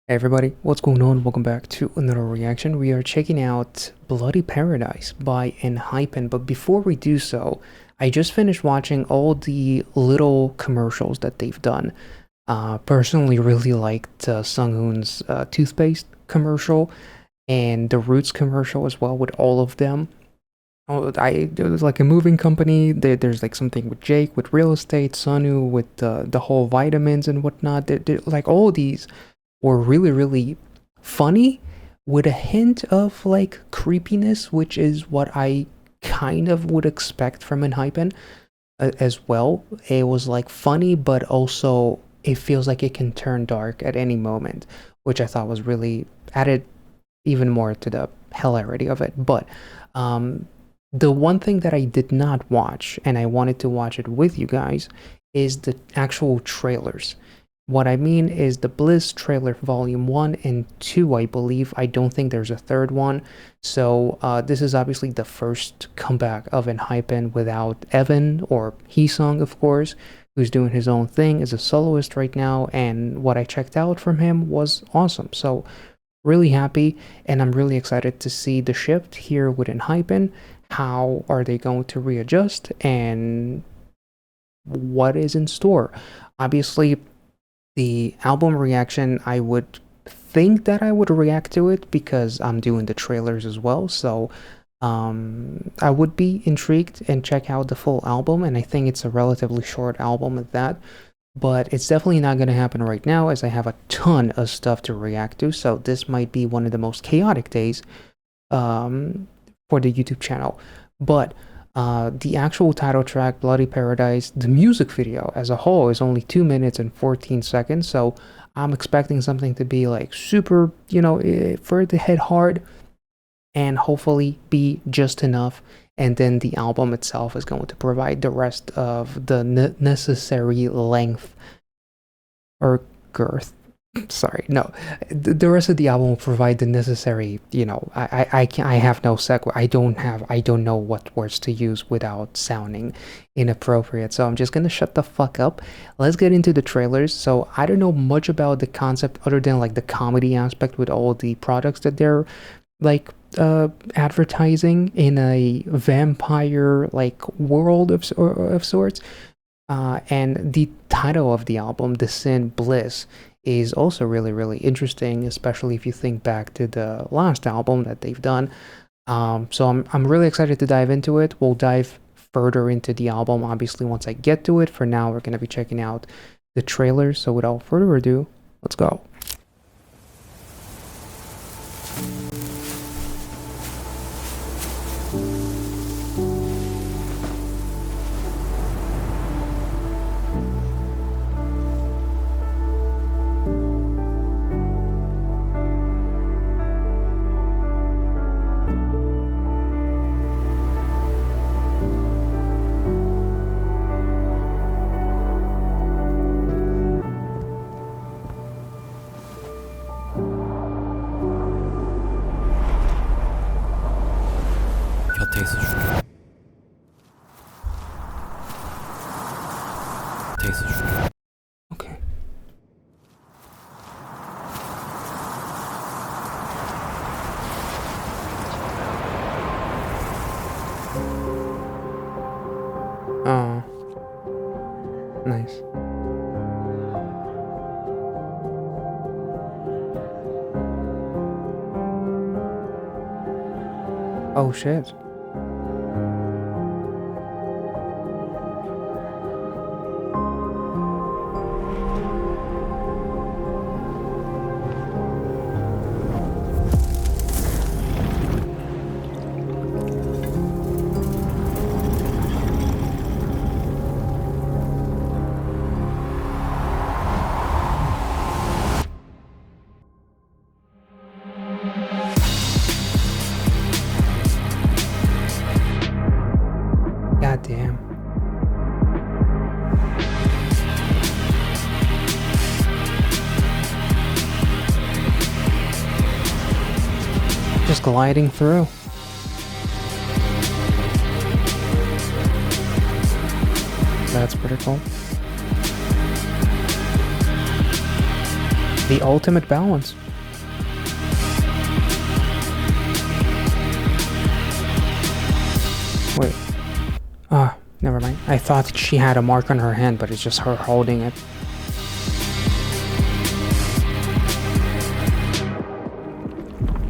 Hey everybody, what's going on? Welcome back to another reaction. We are checking out Bloody Paradise by ENHYPEN, but before we do so, I just finished watching all the little commercials that they've done. Personally really liked Sunghoon's toothpaste commercial and the Roots commercial as well with all of them. It was like a moving company. There's like something with Jake, with real estate, Sunu, with the whole vitamins and whatnot. Like all these were really funny with a hint of like creepiness, which is what I kind of would expect from ENHYPEN as well. It was like funny, but also it feels like it can turn dark at any moment, which I thought was really added even more to the hilarity of it. But the one thing that I did not watch, and I wanted to watch it with you guys, is the actual trailers. What I mean is the BLISS trailer volume 1 and 2, I believe. I don't think there's a third one. So this is obviously the first comeback of ENHYPEN without Evan, or Heesung, of course, who's doing his own thing as a soloist right now. And what I checked out from him was awesome. So really happy, and I'm really excited to see the shift here with ENHYPEN. How are they going to readjust, and what is in store? Obviously, the album reaction, I would think that I would react to it because I'm doing the trailers as well. So I would be intrigued and check out the full album. And I think it's a relatively short album at that. But it's definitely not going to happen right now as I have a ton of stuff to react to. So this might be one of the most chaotic days for the YouTube channel. But the actual title track, Bloody Paradise, the music video as a whole is only 2 minutes and 14 seconds. So I'm expecting something to be like super, for it to hit hard and hopefully be just enough. And then the album itself is going to provide the rest of the necessary length or girth. Sorry, no, the rest of the album will provide the necessary, I have no segue. I don't know what words to use without sounding inappropriate, so I'm just gonna shut the fuck up. Let's get into the trailers. So I don't know much about the concept other than like the comedy aspect with all the products that they're like advertising in a vampire like world of sorts. And the title of the album, The Sin Bliss, is also really interesting, especially if you think back to the last album that they've done. So I'm really excited to dive into it. We'll dive further into the album obviously once I get to it. For now, we're going to be checking out the trailers. So without further ado, let's go. 곁에 있어줄게. 곁에 있어줄게. Okay. Oh, nice. Oh shit. God damn. Just gliding through. That's pretty cool. The ultimate balance. Wait. Ah, never mind. I thought she had a mark on her hand, but it's just her holding it.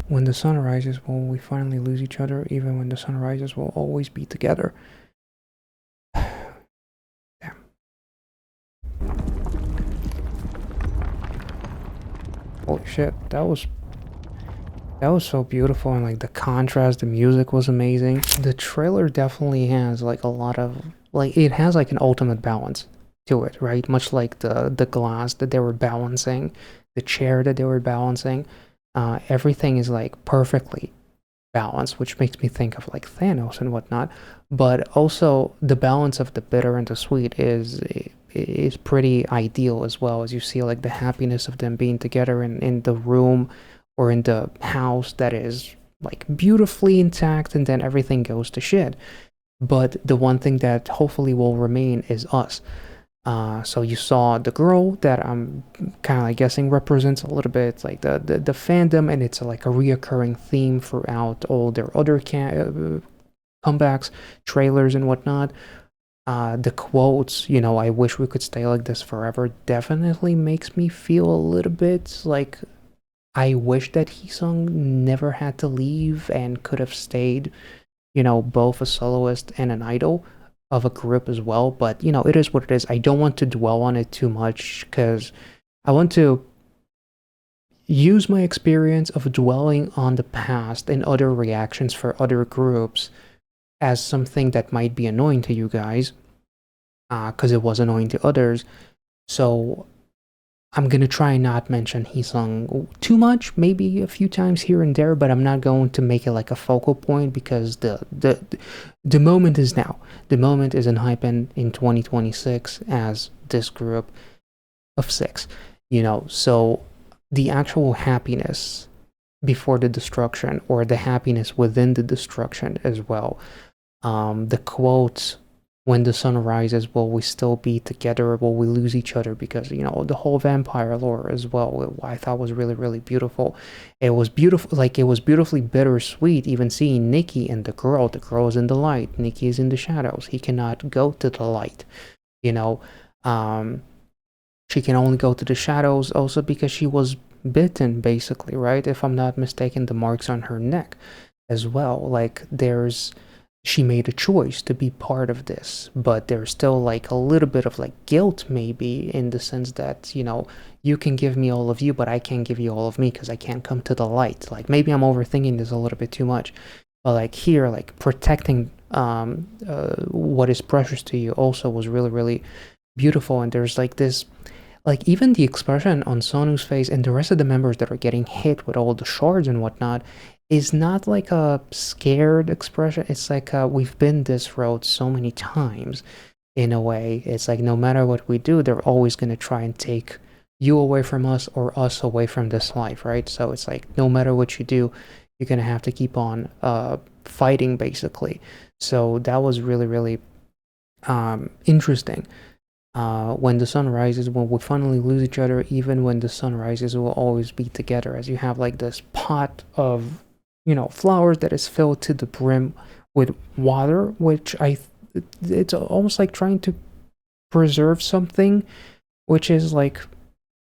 When the sun rises, will we finally lose each other? Even when the sun rises, we'll always be together. Damn. Holy shit, that was so beautiful, and like the contrast, the music was amazing. The trailer definitely has like a lot of like, it has like an ultimate balance to it, right? Much like the glass that they were balancing, the chair that they were balancing. Everything is like perfectly balanced, which makes me think of like Thanos and whatnot. But also the balance of the bitter and the sweet is pretty ideal as well, as you see like the happiness of them being together in the room or in the house that is like beautifully intact, and then everything goes to shit. But the one thing that hopefully will remain is us. So you saw the girl that I'm kind of like guessing represents a little bit like the fandom, and it's like a reoccurring theme throughout all their other comebacks, trailers, and whatnot. The quotes, you know, I wish we could stay like this forever, definitely makes me feel a little bit like I wish that Heesung never had to leave and could have stayed, you know, both a soloist and an idol of a group as well. But you know, it is what it is. I don't want to dwell on it too much because I want to use my experience of dwelling on the past and other reactions for other groups as something that might be annoying to you guys, because it was annoying to others. So I'm gonna try and not mention Heesung too much, maybe a few times here and there, but I'm not going to make it like a focal point, because the moment is now. The moment is ENHYPEN in 2026 as this group of 6, you know. So the actual happiness before the destruction, or the happiness within the destruction as well. The quote, when the sun rises, will we still be together, or will we lose each other? Because, you know, the whole vampire lore as well, I thought was really, really beautiful. It was beautiful, like it was beautifully bittersweet, even seeing Nikki and the girl is in the light, Nikki is in the shadows. He cannot go to the light, you know. She can only go to the shadows, also because she was bitten, basically, right? If I'm not mistaken, the marks on her neck as well. Like, she made a choice to be part of this, but there's still like a little bit of like guilt, maybe, in the sense that, you know, you can give me all of you, but I can't give you all of me because I can't come to the light. Like, maybe I'm overthinking this a little bit too much, but like here, like protecting what is precious to you also was really, really beautiful. And there's like this, like even the expression on Sonu's face and the rest of the members that are getting hit with all the shards and whatnot is not like a scared expression. It's like we've been this road so many times, in a way. It's like no matter what we do, they're always going to try and take you away from us, or us away from this life, right? So it's like no matter what you do, you're going to have to keep on fighting, basically. So that was really, really interesting. When the sun rises, when we finally lose each other, even when the sun rises, we'll always be together. As you have like this pot of, you know, flowers that is filled to the brim with water, which it's almost like trying to preserve something, which is like,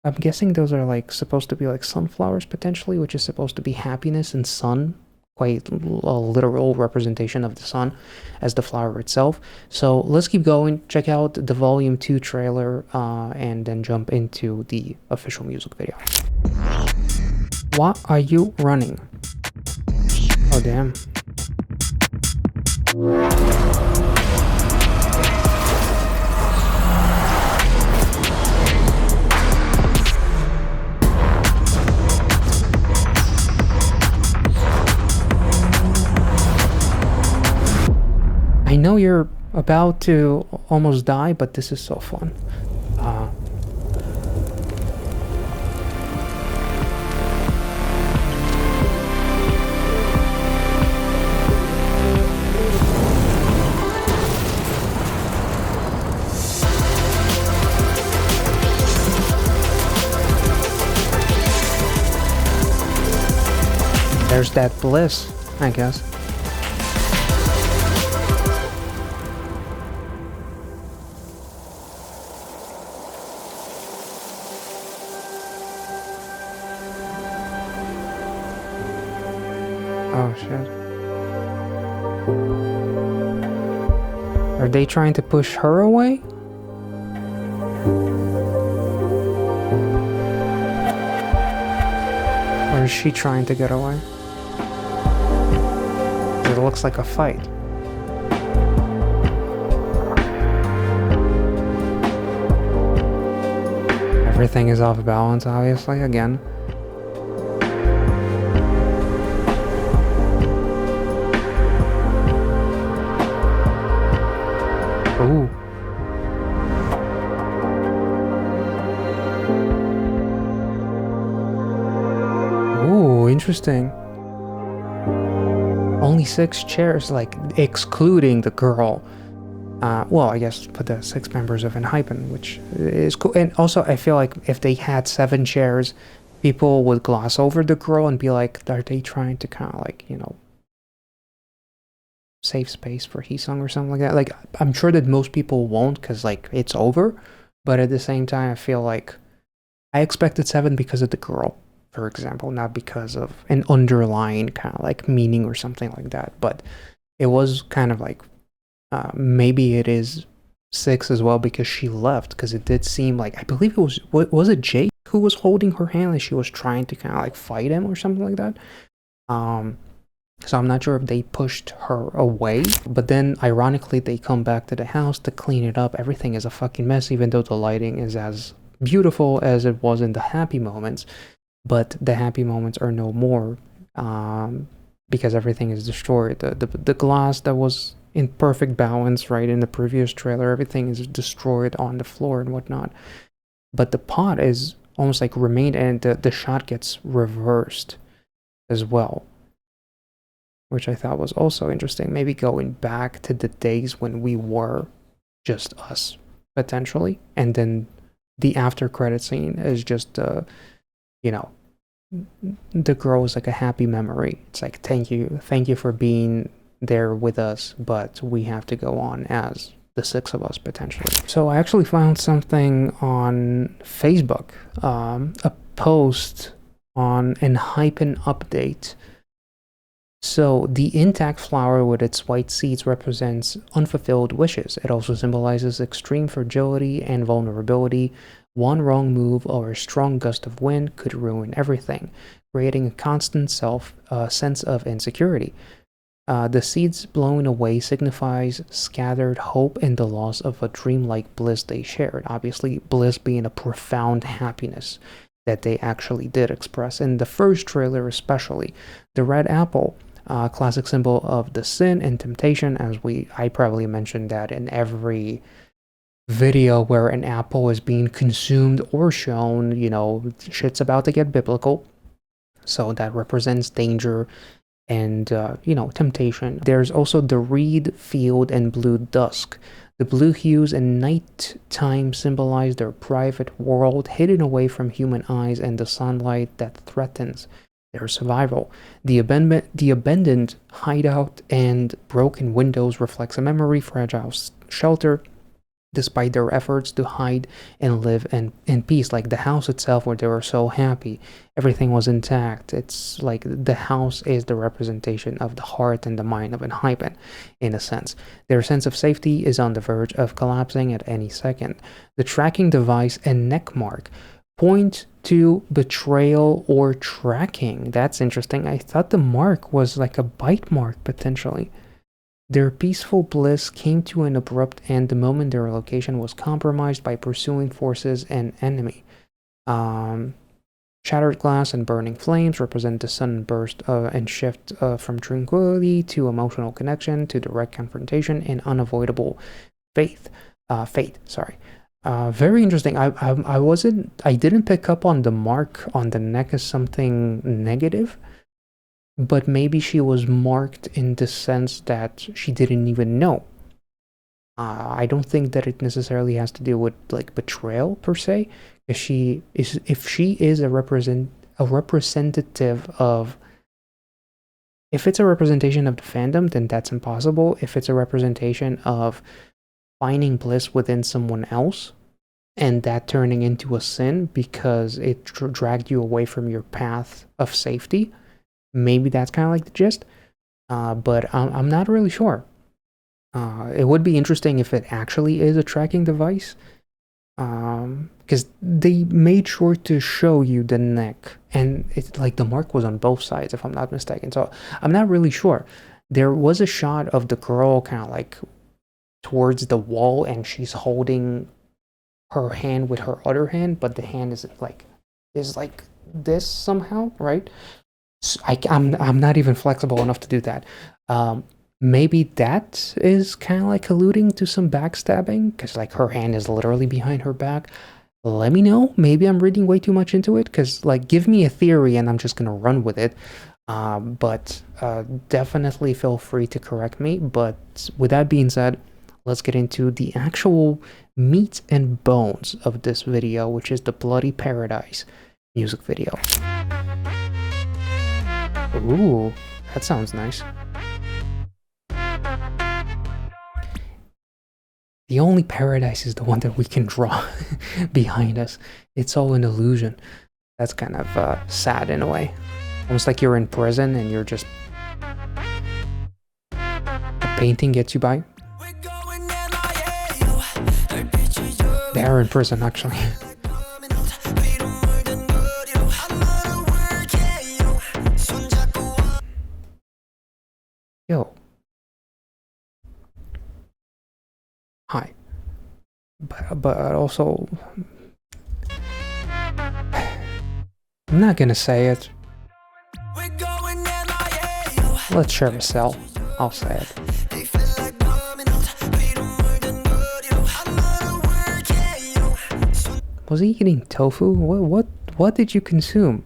I'm guessing those are like supposed to be like sunflowers potentially, which is supposed to be happiness and sun, quite a literal representation of the sun as the flower itself. So let's keep going, check out the volume 2 trailer, and then jump into the official music video. Why are you running? Oh damn. I know you're about to almost die, but this is so fun. there's that bliss, I guess. Oh shit. Are they trying to push her away? Or is she trying to get away? It looks like a fight. Everything is off balance, obviously, again. Ooh. Ooh, interesting. Only 6 chairs, like, excluding the girl. Well, I guess for the 6 members of ENHYPEN, which is cool. And also, I feel like if they had 7 chairs, people would gloss over the girl and be like, are they trying to kind of like, you know, save space for Heesung or something like that? Like, I'm sure that most people won't because, like, it's over. But at the same time, I feel like I expected 7 because of the girl, for example, not because of an underlying kind of like meaning or something like that. But it was kind of like, maybe it is 6 as well because she left, because it did seem like, I believe it was it Jake who was holding her hand and she was trying to kind of like fight him or something like that. So I'm not sure if they pushed her away, but then ironically they come back to the house to clean it up. Everything is a fucking mess, even though the lighting is as beautiful as it was in the happy moments. But the happy moments are no more, because everything is destroyed. The glass that was in perfect balance, right, in the previous trailer, everything is destroyed on the floor and whatnot. But the pot is almost like remained, and the shot gets reversed as well, which I thought was also interesting. Maybe going back to the days when we were just us, potentially, and then the after credit scene is just, you know, the girl is like a happy memory. It's like, thank you for being there with us, but we have to go on as the 6 of us potentially. So I actually found something on Facebook, a post on ENHYPEN update. So the intact flower with its white seeds represents unfulfilled wishes. It also symbolizes extreme fragility and vulnerability. One wrong move or a strong gust of wind could ruin everything, creating a constant sense of insecurity. The seeds blown away signifies scattered hope and the loss of a dreamlike bliss they shared. Obviously, bliss being a profound happiness that they actually did express in the first trailer, especially. The red apple, classic symbol of the sin and temptation, as I probably mentioned that in every video where an apple is being consumed or shown, you know, shit's about to get biblical. So that represents danger and, you know, temptation. There's also the reed field and blue dusk. The blue hues in nighttime symbolize their private world, hidden away from human eyes and the sunlight that threatens their survival. The abandoned hideout and broken windows reflects a memory fragile shelter, despite their efforts to hide and live in peace. Like the house itself, where they were so happy, everything was intact. It's like the house is the representation of the heart and the mind of ENHYPEN, in a sense. Their sense of safety is on the verge of collapsing at any second. The tracking device and neck mark point to betrayal or tracking. That's interesting. I thought the mark was like a bite mark, potentially. Their peaceful bliss came to an abrupt end the moment their location was compromised by pursuing forces and enemy. Shattered glass and burning flames represent the sudden burst and shift from tranquility to emotional connection to direct confrontation and unavoidable fate. Very interesting. I didn't pick up on the mark on the neck as something negative. But maybe she was marked in the sense that she didn't even know. I don't think that it necessarily has to do with like betrayal per se. If she is a representative of if it's a representation of the fandom, then that's impossible. If it's a representation of finding bliss within someone else and that turning into a sin because it dragged you away from your path of safety, maybe that's kind of like the gist. But I'm not really sure. It would be interesting if it actually is a tracking device, because they made sure to show you the neck, and it's like the mark was on both sides, if I'm not mistaken. So I'm not really sure. There was a shot of the girl kind of like towards the wall, and she's holding her hand with her other hand, but the hand is like this somehow, right? So I'm not even flexible enough to do that. Maybe that is kind of like alluding to some backstabbing, because like her hand is literally behind her back. Let me know. Maybe I'm reading way too much into it, because like give me a theory and I'm just gonna run with it. But definitely feel free to correct me. But with that being said, let's get into the actual meat and bones of this video, which is the Bloody Paradise music video. Ooh, that sounds nice. The only paradise is the one that we can draw behind us. It's all an illusion. That's kind of sad in a way. Almost like you're in prison and you're just... a painting gets you by. They are in prison, actually. Yo. Hi. But also... I'm not gonna say it. Let's share a cell. I'll say it. Was he eating tofu? What did you consume?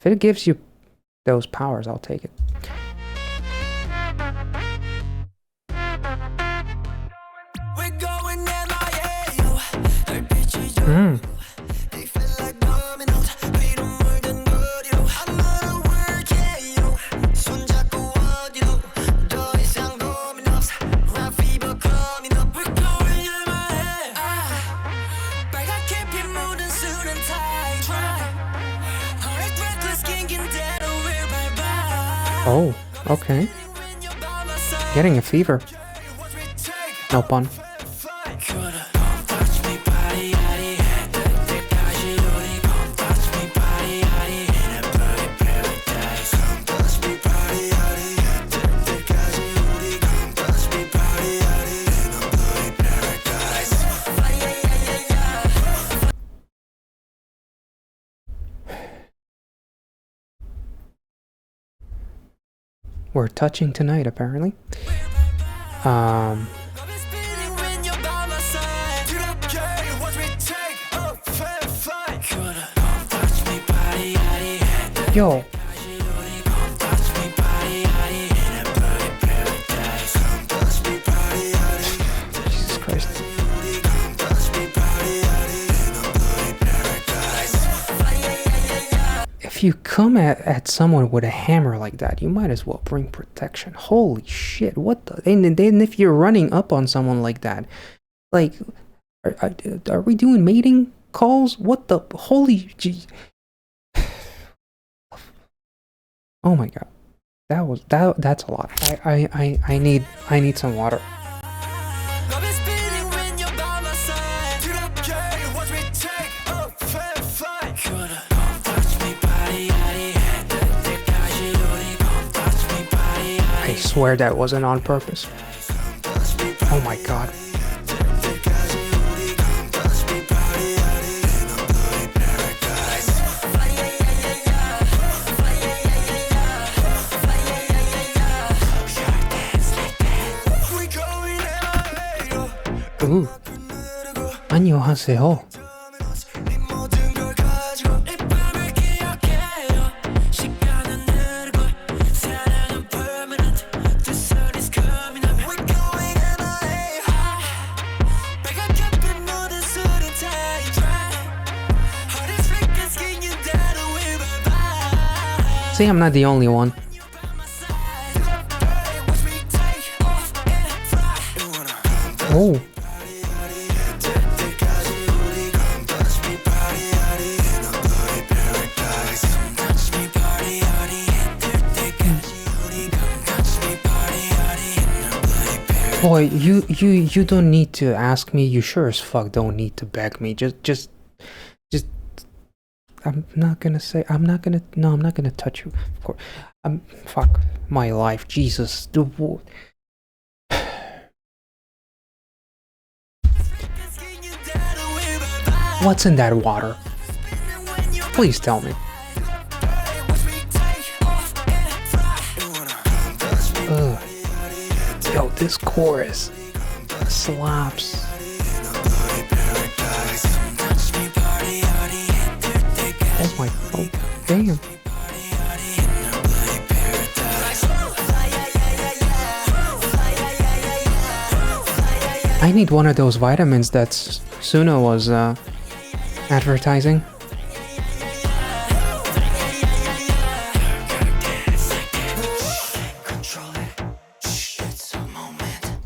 If it gives you those powers, I'll take it. Oh, okay. Getting a fever. No pun. We're touching tonight, apparently. Yo. Jesus Christ. If you come at someone with a hammer like that, you might as well bring protection. Holy shit, what the... And then if you're running up on someone like that, like, are we doing mating calls? What the... Holy... Oh my god. That's a lot. I need some water. I swear that wasn't on purpose. Oh my god. Ooh. 안녕하세요. See, I'm not the only one. Oh. Boy, you don't need to ask me. You sure as fuck don't need to beg me. Just. I'm not gonna say. I'm not gonna. No, I'm not gonna touch you. Of course. Fuck my life. Jesus. What's in that water? Please tell me. Ugh. Yo, this chorus slaps. Oh my, oh damn. I need one of those vitamins that Suno was advertising.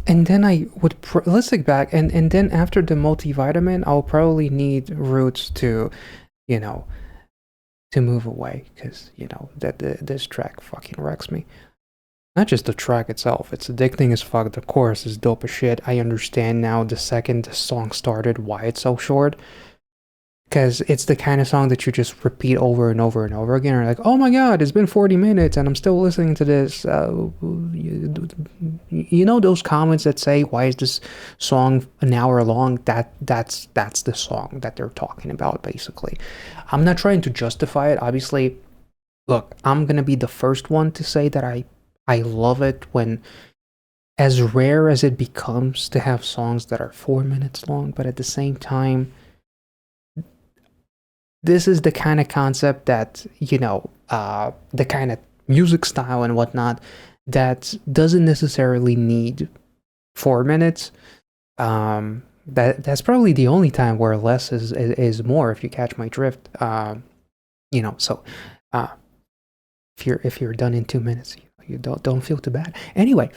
And then I would let's think back, and then after the multivitamin, I'll probably need roots to, you know, to move away, because you know that this track fucking wrecks me. Not just the track itself, it's addicting as fuck. The chorus is dope as shit. I understand now the second the song started why it's so short. Because it's the kind of song that you just repeat over and over and over again. Or like, oh my god, it's been 40 minutes and I'm still listening to this. You know those comments that say, why is this song an hour long? That's the song that they're talking about, basically. I'm not trying to justify it. Obviously, look, I'm going to be the first one to say that I love it when, as rare as it becomes to have songs that are 4 minutes long, but at the same time, this is the kind of concept that, you know, the kind of music style and whatnot that doesn't necessarily need 4 minutes. That's probably the only time where less is more, if you catch my drift. You know, so if you're done in 2 minutes, you don't feel too bad. Anyway,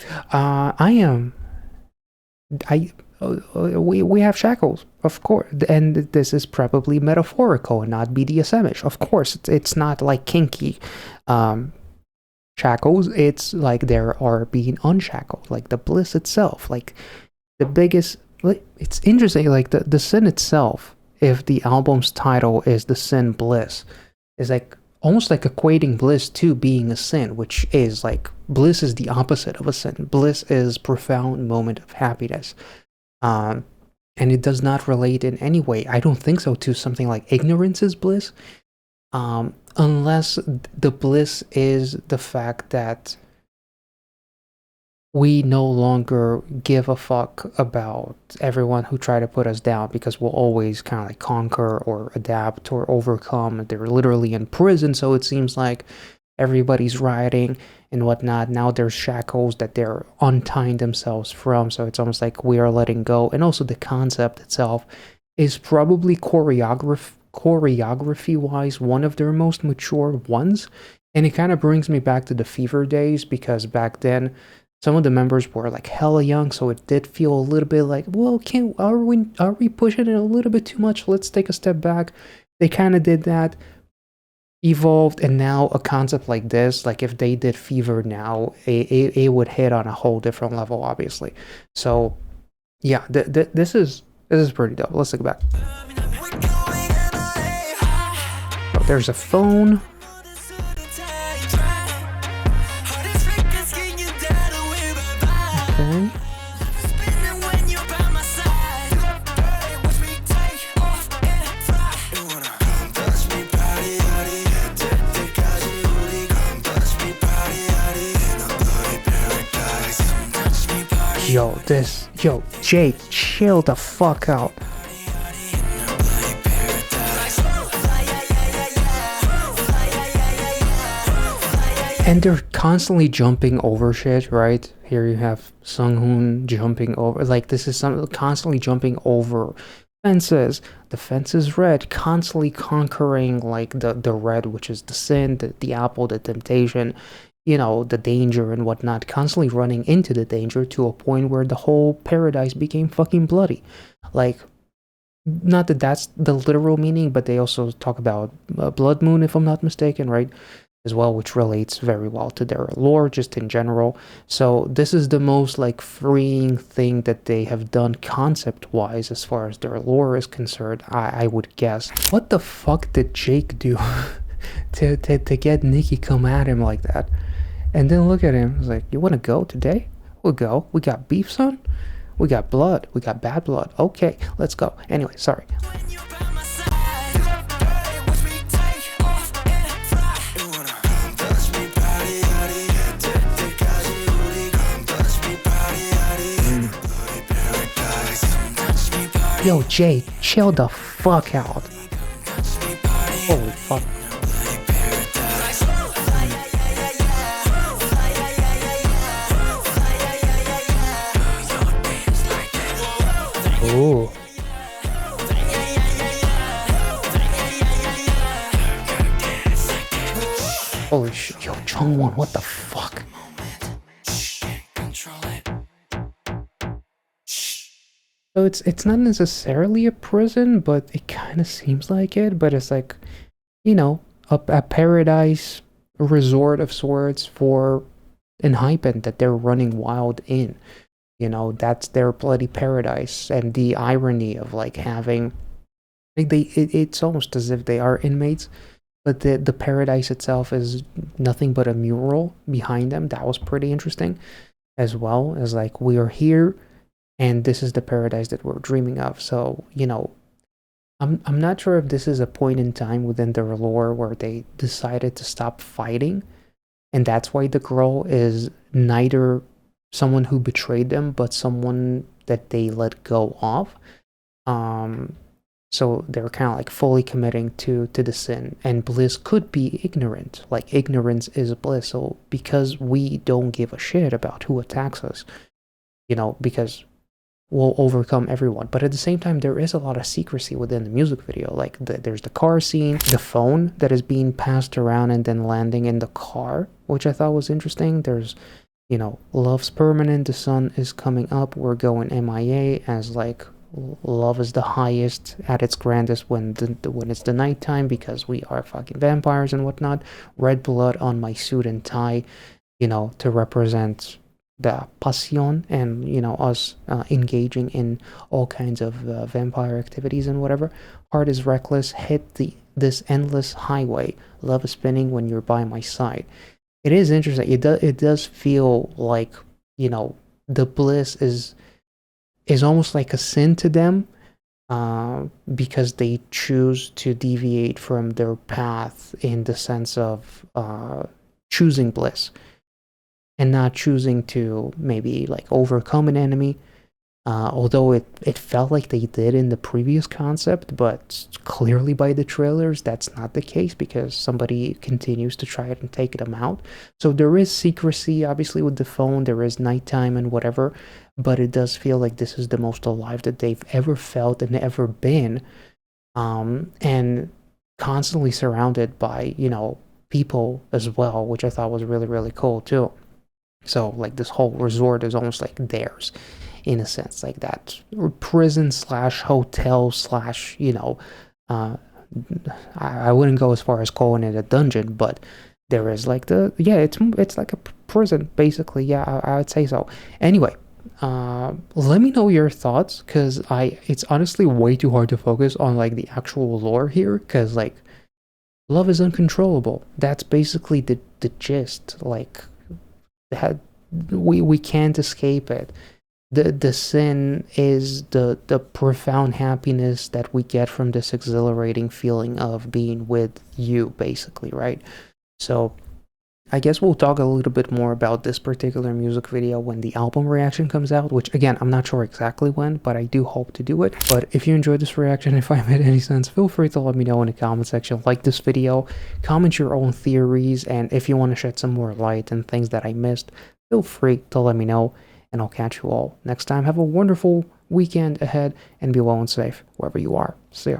we have shackles, of course, and this is probably metaphorical and not BDSM-ish. Of course, it's not like kinky shackles. It's like there are being unshackled, like the bliss itself, like the biggest. It's interesting, like the sin itself. If the album's title is The Sin Bliss, is like almost like equating bliss to being a sin, which is like bliss is the opposite of a sin. Bliss is profound moment of happiness. And it does not relate in any way, I don't think so, to something like ignorance is bliss, unless the bliss is the fact that we no longer give a fuck about everyone who try to put us down, because we'll always kind of like conquer or adapt or overcome. They're literally in prison, so it seems like everybody's rioting and whatnot. Now there's shackles that they're untying themselves from, so it's almost like we are letting go. And also the concept itself is probably choreography-wise one of their most mature ones. And it kind of brings me back to the Fever days, because back then some of the members were like hella young, so it did feel a little bit like, well, are we pushing it a little bit too much? Let's take a step back. They kind of did that, evolved, and now a concept like this, like if they did Fever now, it would hit on a whole different level, obviously. So yeah, this is pretty dope. Let's look back. Oh, there's a phone. Okay. Yo, Jake, chill the fuck out. And they're constantly jumping over shit, right? Here you have Sunghoon jumping over, like this is some constantly jumping over fences. The fence is red, constantly conquering like the red, which is the sin, the apple, the temptation, the danger and whatnot, constantly running into the danger to a point where the whole paradise became fucking bloody. Like, not that that's the literal meaning, but they also talk about blood moon, if I'm not mistaken, right? As well, which relates very well to their lore just in general. So this is the most like freeing thing that they have done concept wise as far as their lore is concerned, I would guess. What the fuck did Jake do to get Nikki come at him like that? And then look at him, he's like, you want to go today? We'll go. We got beef, son. We got blood. We got bad blood. Okay, let's go. Anyway, sorry. Yo, Jay, chill the fuck out. Holy fuck. Ooh. Holy shit, yo, Chungwon, what the fuck? So it's not necessarily a prison, but it kind of seems like it. But it's like, a paradise resort of sorts for ENHYPEN that they're running wild in. That's their bloody paradise, and the irony of like having, like it's almost as if they are inmates, but the paradise itself is nothing but a mural behind them. That was pretty interesting, as well as like we are here. And this is the paradise that we're dreaming of. So, I'm not sure if this is a point in time within their lore where they decided to stop fighting. And that's why the girl is neither someone who betrayed them, but someone that they let go of. So they're kind of like fully committing to the sin. And bliss could be ignorant. Like ignorance is bliss. So because we don't give a shit about who attacks us, because will overcome everyone. But at the same time, there is a lot of secrecy within the music video. Like there's the car scene, the phone that is being passed around and then landing in the car, which I thought was interesting. There's, love's permanent, the sun is coming up, we're going MIA, as like love is the highest at its grandest when it's the nighttime because we are fucking vampires and whatnot. Red blood on my suit and tie, to represent the passion and us engaging in all kinds of vampire activities and whatever. Heart is reckless, hit this endless highway, love is spinning when you're by my side. It is interesting. It does feel like the bliss is almost like a sin to them, because they choose to deviate from their path in the sense of choosing bliss and not choosing to maybe like overcome an enemy, although it felt like they did in the previous concept, but clearly by the trailers that's not the case because somebody continues to try it and take them out. So there is secrecy obviously with the phone, there is nighttime and whatever, but it does feel like this is the most alive that they've ever felt and ever been, and constantly surrounded by people as well, which I thought was really, really cool too. So like this whole resort is almost like theirs in a sense, like that prison slash hotel slash I wouldn't go as far as calling it a dungeon, but there is like it's like a prison basically. Yeah, I would say so. Anyway, let me know your thoughts, because it's honestly way too hard to focus on like the actual lore here, because like love is uncontrollable. That's basically the gist. Like that we can't escape it. The sin is the profound happiness that we get from this exhilarating feeling of being with you, basically, right? So I guess we'll talk a little bit more about this particular music video when the album reaction comes out, which again, I'm not sure exactly when, but I do hope to do it. But if you enjoyed this reaction, if I made any sense, feel free to let me know in the comment section. Like this video, comment your own theories, and if you want to shed some more light and things that I missed, feel free to let me know, and I'll catch you all next time. Have a wonderful weekend ahead and be well and safe wherever you are. See ya.